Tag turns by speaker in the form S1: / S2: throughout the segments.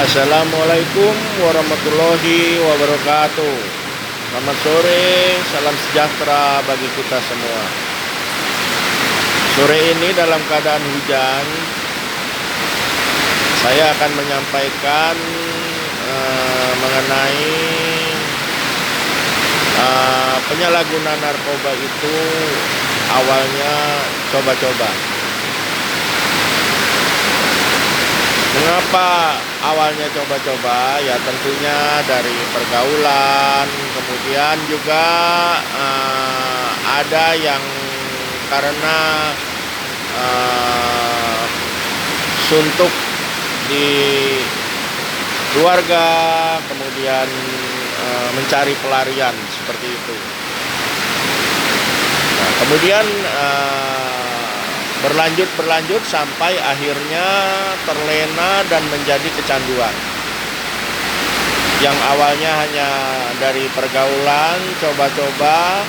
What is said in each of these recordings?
S1: Assalamualaikum warahmatullahi wabarakatuh. Selamat sore, salam sejahtera bagi kita semua. Sore ini dalam keadaan hujan, saya akan menyampaikan mengenai penyalahgunaan narkoba itu awalnya coba-coba. Mengapa awalnya coba-coba? Ya tentunya dari pergaulan, kemudian juga ada yang karena suntuk di keluarga, kemudian mencari pelarian seperti itu. Nah, kemudian berlanjut sampai akhirnya terlena dan menjadi kecanduan. Yang awalnya hanya dari pergaulan, coba-coba,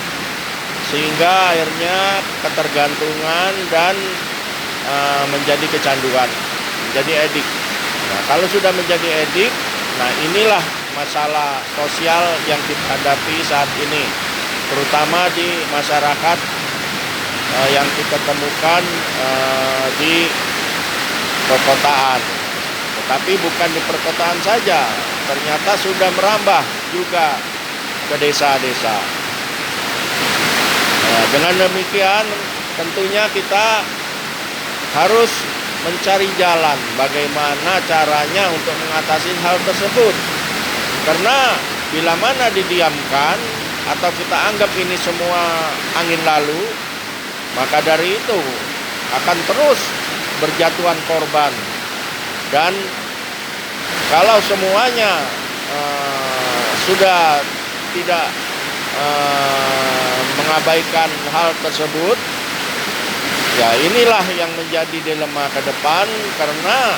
S1: sehingga akhirnya ketergantungan dan menjadi kecanduan, menjadi edik. Nah, kalau sudah menjadi edik, nah inilah masalah sosial yang kita hadapi saat ini, terutama di masyarakat yang kita temukan di perkotaan. Tetapi bukan di perkotaan saja, ternyata sudah merambah juga ke desa-desa. Dengan demikian tentunya kita harus mencari jalan bagaimana caranya untuk mengatasi hal tersebut. Karena bila mana didiamkan atau kita anggap ini semua angin lalu, maka dari itu akan terus berjatuhan korban. Dan kalau semuanya sudah tidak mengabaikan hal tersebut, ya inilah yang menjadi dilema ke depan. Karena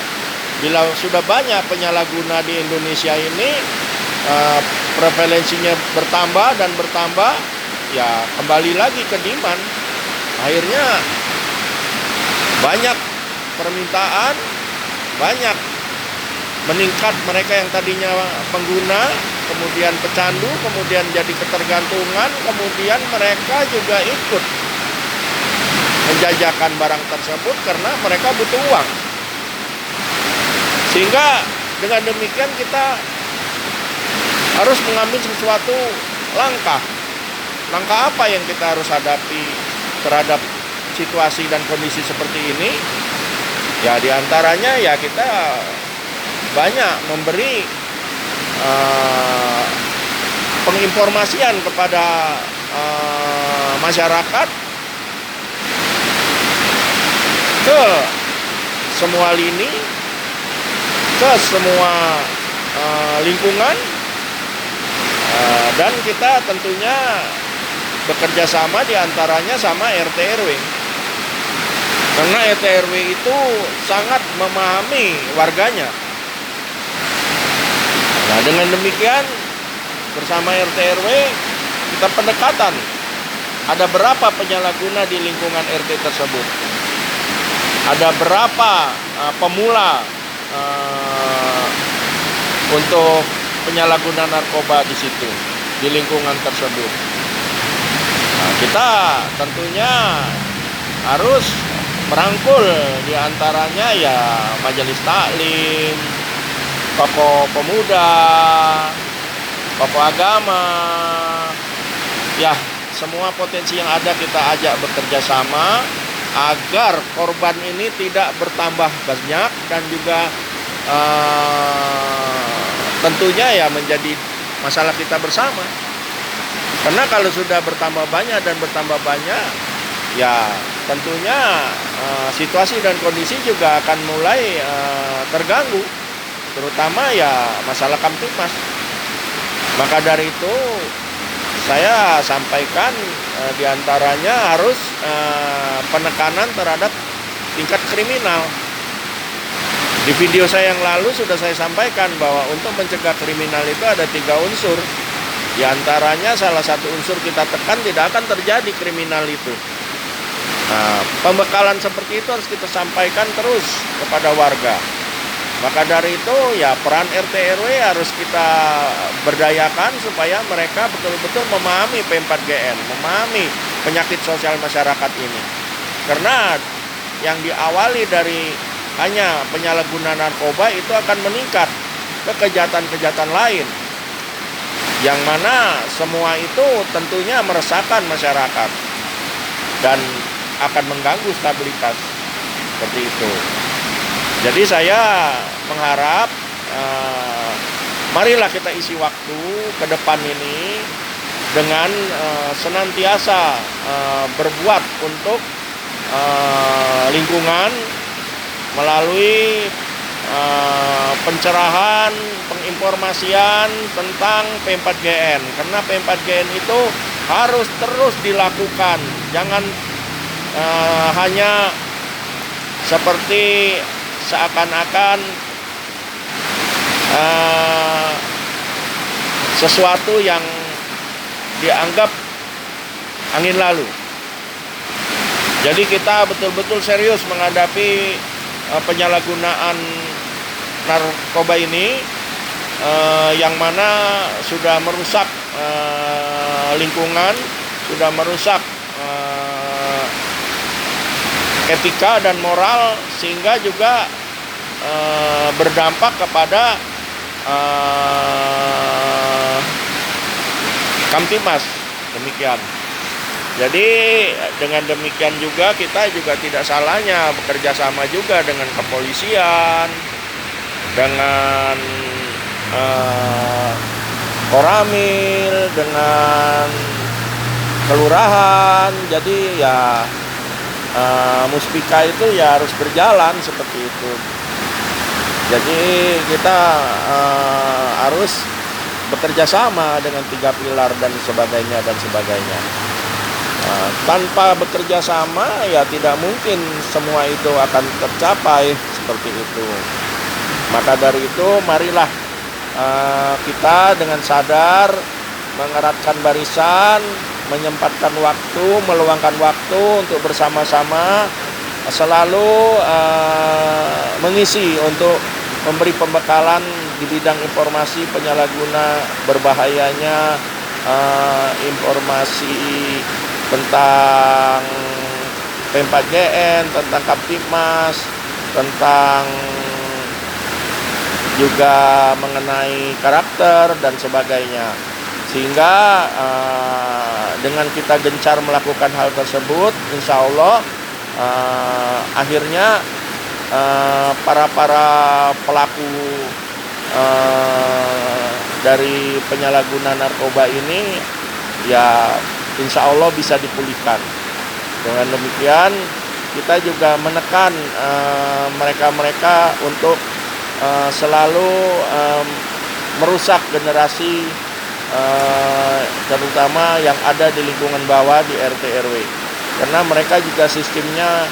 S1: bila sudah banyak penyalahguna di Indonesia ini, prevalensinya bertambah dan bertambah, ya kembali lagi ke demand. Akhirnya banyak permintaan, banyak meningkat mereka yang tadinya pengguna, kemudian pecandu, kemudian jadi ketergantungan, kemudian mereka juga ikut menjajakan barang tersebut karena mereka butuh uang. Sehingga dengan demikian kita harus mengambil sesuatu langkah. Langkah apa yang kita harus hadapi terhadap situasi dan kondisi seperti ini? Ya diantaranya ya kita banyak memberi penginformasian kepada masyarakat ke semua lini, ke semua lingkungan, dan kita tentunya bekerja sama diantaranya sama RT RW. Karena RT RW itu sangat memahami warganya. Nah, dengan demikian bersama RT RW kita pendekatan. Ada berapa penyalahguna di lingkungan RT tersebut? Ada berapa pemula untuk penyalahguna narkoba di situ, di lingkungan tersebut? Nah, kita tentunya harus merangkul diantaranya ya majelis taklim, tokoh pemuda, tokoh agama, ya semua potensi yang ada kita ajak bekerja sama agar korban ini tidak bertambah banyak dan juga tentunya ya menjadi masalah kita bersama. Karena kalau sudah bertambah banyak dan bertambah banyak, ya tentunya situasi dan kondisi juga akan mulai terganggu, terutama ya masalah Kamtipmas. Maka dari itu saya sampaikan diantaranya harus penekanan terhadap tingkat kriminal. Di video saya yang lalu sudah saya sampaikan bahwa untuk mencegah kriminal itu ada 3 unsur. Di antaranya salah satu unsur kita tekan, tidak akan terjadi kriminal itu. Nah, pembekalan seperti itu harus kita sampaikan terus kepada warga. Maka dari itu ya peran RT RW harus kita berdayakan supaya mereka betul-betul memahami P4GN, memahami penyakit sosial masyarakat ini. Karena yang diawali dari hanya penyalahgunaan narkoba itu akan meningkat ke kejahatan-kejahatan lain. Yang mana semua itu tentunya meresahkan masyarakat dan akan mengganggu stabilitas seperti itu. Jadi saya mengharap marilah kita isi waktu ke depan ini dengan senantiasa berbuat untuk lingkungan melalui pencerahan, penginformasian tentang P4GN. Karena P4GN itu harus terus dilakukan. Jangan hanya seperti seakan-akan sesuatu yang dianggap angin lalu. Jadi kita betul-betul serius menghadapi penyalahgunaan narkoba ini yang mana sudah merusak lingkungan, sudah merusak etika dan moral, sehingga juga berdampak kepada Kamtimas. Demikian. Jadi dengan demikian juga kita juga tidak salahnya bekerja sama juga dengan kepolisian, dengan Koramil, dengan kelurahan. Jadi ya Muspika itu ya harus berjalan seperti itu. Jadi kita harus bekerja sama dengan 3 pilar dan sebagainya. Tanpa bekerja sama ya tidak mungkin semua itu akan tercapai seperti itu. Maka dari itu marilah kita dengan sadar mengeratkan barisan, menyempatkan waktu, meluangkan waktu untuk bersama-sama selalu mengisi untuk memberi pembekalan di bidang informasi penyalahguna berbahayanya informasi tentang P4GN, tentang Kamtimas, tentang juga mengenai karakter dan sebagainya. Sehingga dengan kita gencar melakukan hal tersebut, insya Allah akhirnya para pelaku dari penyalahguna narkoba ini ya insya Allah bisa dipulihkan. Dengan demikian kita juga menekan mereka-mereka untuk selalu merusak generasi terutama yang ada di lingkungan bawah di RT RW. Karena mereka juga sistemnya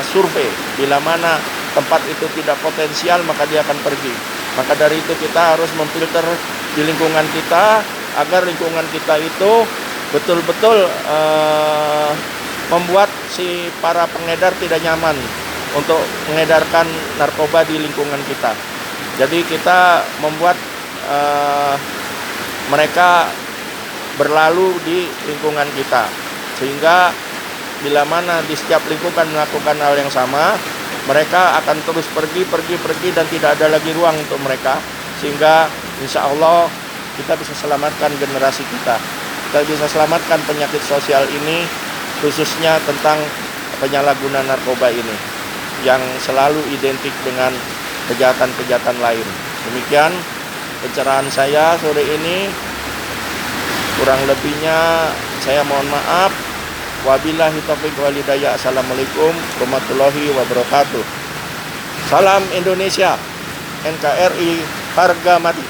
S1: survei, bila mana tempat itu tidak potensial maka dia akan pergi. Maka dari itu kita harus memfilter di lingkungan kita agar lingkungan kita itu betul-betul membuat si para pengedar tidak nyaman untuk mengedarkan narkoba di lingkungan kita. Jadi kita membuat mereka berlalu di lingkungan kita, sehingga bila mana di setiap lingkungan melakukan hal yang sama, mereka akan terus pergi dan tidak ada lagi ruang untuk mereka, sehingga insya Allah kita bisa selamatkan generasi kita bisa selamatkan penyakit sosial ini, khususnya tentang penyalahgunaan narkoba ini yang selalu identik dengan kejahatan-kejahatan lain. Demikian pencerahan saya sore ini. Kurang lebihnya saya mohon maaf. Wabillahi taufiq wal hidayah. Assalamualaikum warahmatullahi wabarakatuh. Salam Indonesia. NKRI harga mati.